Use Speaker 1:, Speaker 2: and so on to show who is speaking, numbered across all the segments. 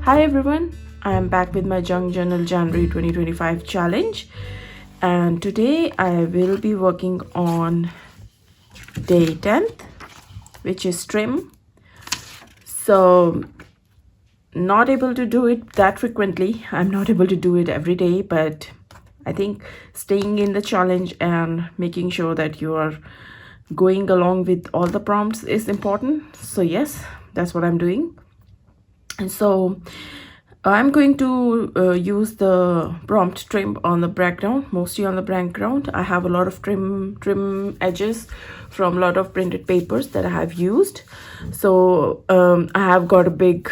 Speaker 1: Hi everyone, I am back with my Junk Journal January 2025 challenge, and today I will be working on day 10th, which is trim. So, not able to do it that frequently. I'm not able to do it every day, but I think staying in the challenge and making sure that you are going along with all the prompts is important. So, yes, that's what I'm doing. And so I'm going to use the prompt trim on the background, mostly on the background. I have a lot of trim edges from a lot of printed papers that I have used. So I have got a big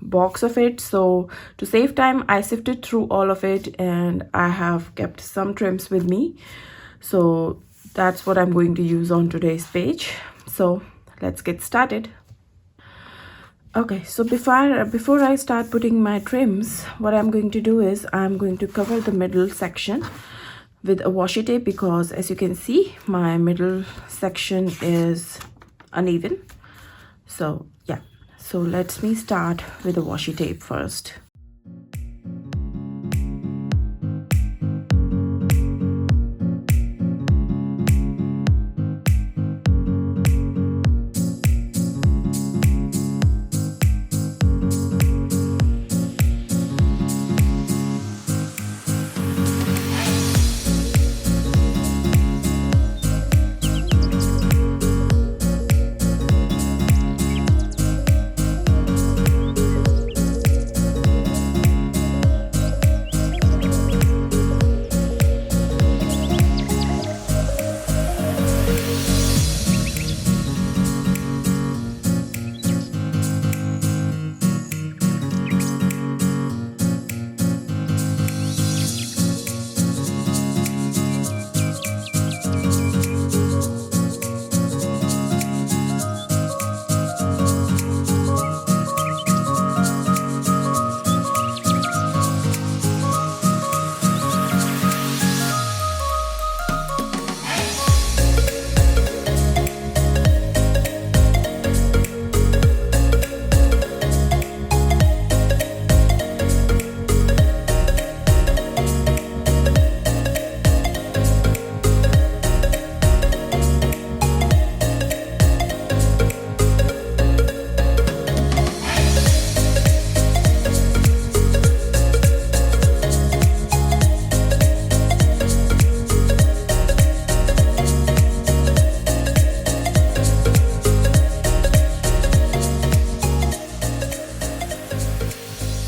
Speaker 1: box of it. So to save time, I sifted through all of it and I have kept some trims with me. So that's what I'm going to use on today's page. So let's get started. Okay, so before I start putting my trims, what I'm going to do is I'm going to cover the middle section with a washi tape because as you can see, my middle section is uneven. So yeah, so let me start with the washi tape first.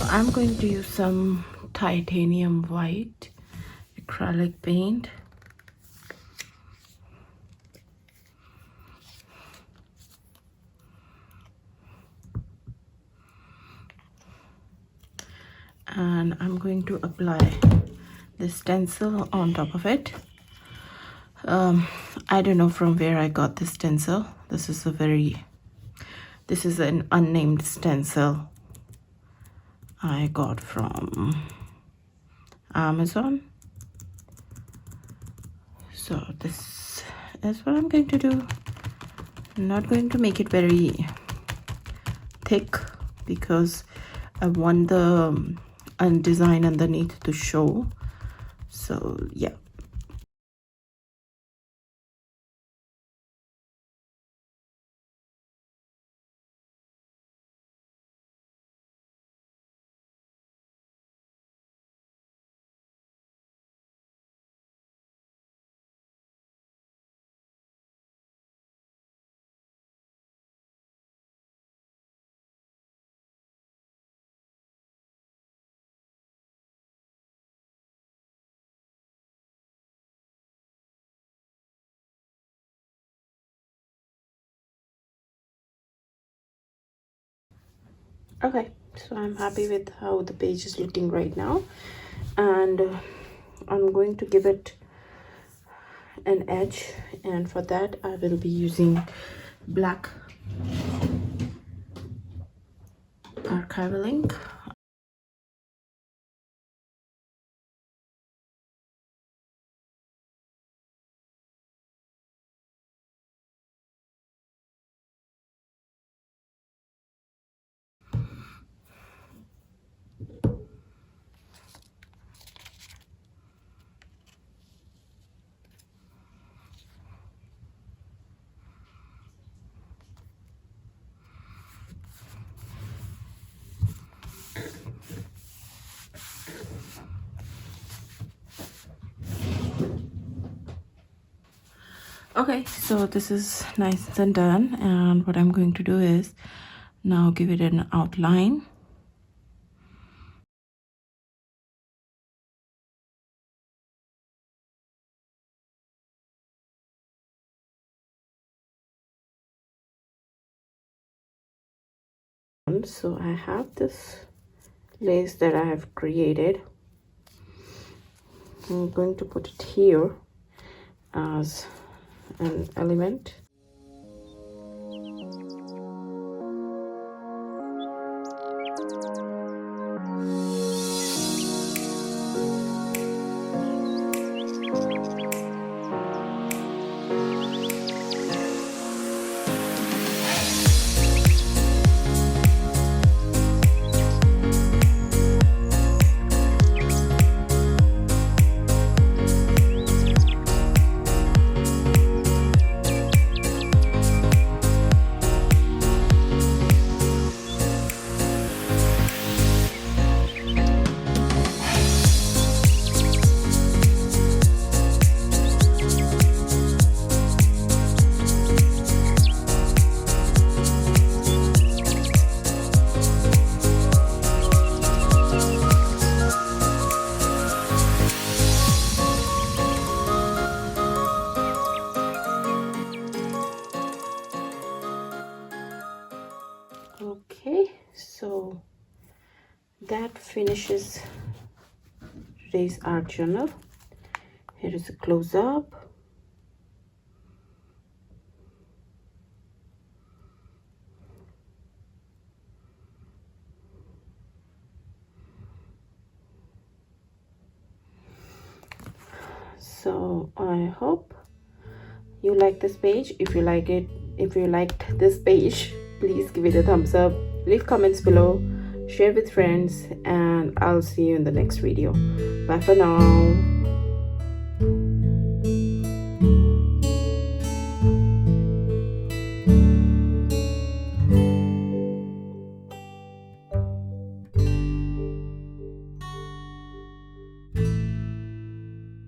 Speaker 1: I'm going to use some titanium white acrylic paint. And I'm going to apply the stencil on top of it. I don't know from where I got this stencil. This is an unnamed stencil I got from Amazon. So this is what I'm going to do. I'm not going to make it very thick because I want the design underneath to show. So yeah. Okay, so I'm happy with how the page is looking right now, and I'm going to give it an edge, and for that I will be using black archival ink. Okay, so this is nice and done, and what I'm going to do is now give it an outline. So I have this lace that I have created. I'm going to put it here as an element. Okay, so that finishes today's art journal. Here is a close-up. So I hope you like this page. If you liked this page, please give it a thumbs up, leave comments below, share with friends, and I'll see you in the next video. Bye for now.